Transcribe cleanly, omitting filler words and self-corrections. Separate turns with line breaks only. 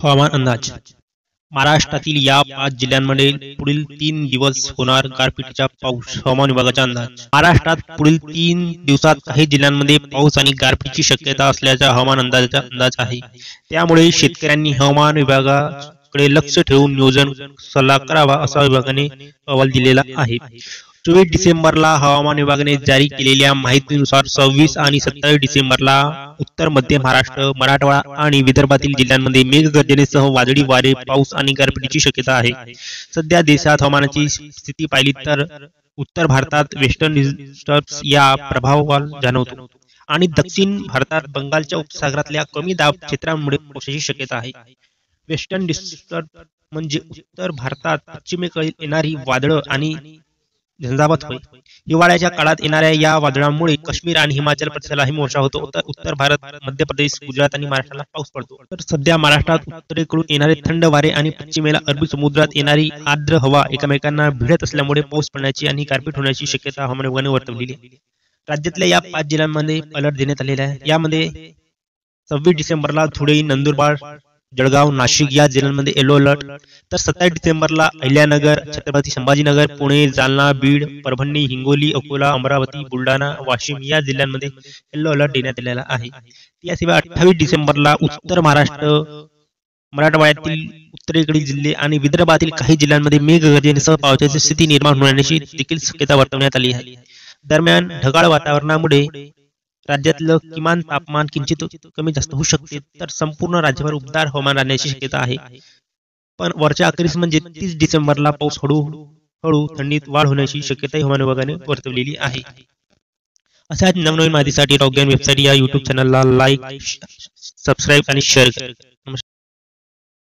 हवामान अंदाज महाराष्ट्रातील या 5 जिल्ह्यांमध्ये पुढील 3 दिवस होणार गारपिटीचा पाऊस. हवामान विभागाचा अंदाज. महाराष्ट्रात पुढील 3 दिवसात काही जिल्ह्यांमध्ये पाऊस आणि गारपिटीची शक्यता असल्याचा हवामान अंदाजाचा अंदाज आहे. त्यामुळे शेतकऱ्यांनी हवामान विभागाकडे लक्ष ठेवून नियोजन सल्ला करावा असा विभागाने अहवाल दिलेला आहे. 24 डिसेंबरला हवामान विभागाने जारी केलेल्या माहितीनुसार 26 आणि 27 डिसेंबरला उत्तर मध्य महाराष्ट्र, मराठवाडा आणि विदर्भातील जिल्ह्यांमध्ये मेघगर्जनेसह वादळी वारे, पाऊस आणि गारपिटीची शक्यता आहे. सध्या देशात हवामानाची स्थिती पाहिली तर उत्तर भारतात वेस्टर्न डिस्टर्बन्स या प्रभावाला जाणवतो आणि दक्षिण भारतात बंगालच्या उपसागरातल्या कमी दाब क्षेत्रांमुळे पावसाची शक्यता आहे. वेस्टर्न डिस्टर्बन्स म्हणजे उत्तर भारतात पश्चिमेकडे येणारी वादळं आणि झंझावात होय. हिवाळ्याच्या काळात येणाऱ्या या वादळांमुळे काश्मीर आणि हिमाचल प्रदेशाला हिमवर्षाव होतो. उत्तर भारत, मध्य प्रदेश, गुजरात आणि महाराष्ट्राला पाऊस पडतो. तर सध्या महाराष्ट्रात उत्तरेकडून येणारे थंड वारे आणि पश्चिमेला अरबी समुद्रात येणारी आर्द्र हवा एकमेकांना भिडत असल्यामुळे पाऊस पडण्याची आणि गारपीट होण्याची शक्यता हवामान विभागाने वर्तवलेली आहे. राज्यातल्या या 5 जिल्ह्यांमध्ये अलर्ट देण्यात आलेला आहे. यामध्ये 26 डिसेंबरला धुळे, नंदुरबार, जळगाव, नाशिक या जिल्ह्यांमध्ये येलो अलर्ट, तर 27 डिसेंबरला अहिल्यानगर, छत्रपती संभाजीनगर, पुणे, जालना, बीड, परभणी, हिंगोली, अकोला, अमरावती, बुलढाणा, वाशिम या जिल्ह्यांमध्ये येलो अलर्ट देण्यात आलेला आहे. याशिवाय 28 डिसेंबरला उत्तर महाराष्ट्र, मराठवाड्यातील उत्तरेकडील जिल्हे आणि विदर्भातील काही जिल्ह्यांमध्ये मेघगर्जनेसह पावसाची स्थिती निर्माण होण्याची देखील शक्यता वर्तवण्यात आली आहे. दरम्यान ढगाळ वातावरणामुळे राज्यातलं किमान तापमान किंचित कमी जास्त होऊ शकते, तर संपूर्ण राज्यभर उबदार हवामान राहण्याची शक्यता आहे. पण वरच्या अखेरीस म्हणजे 30 डिसेंबरला पाऊस हळूहळू थंडीत वाढ होण्याची शक्यता हवामान विभागाने वर्तवलेली आहे. अशाच नवनवीन माहितीसाठी रॉक ज्ञान वेबसाईट या YouTube चॅनलला लाईक, सबस्क्राईब आणि शेअर करा.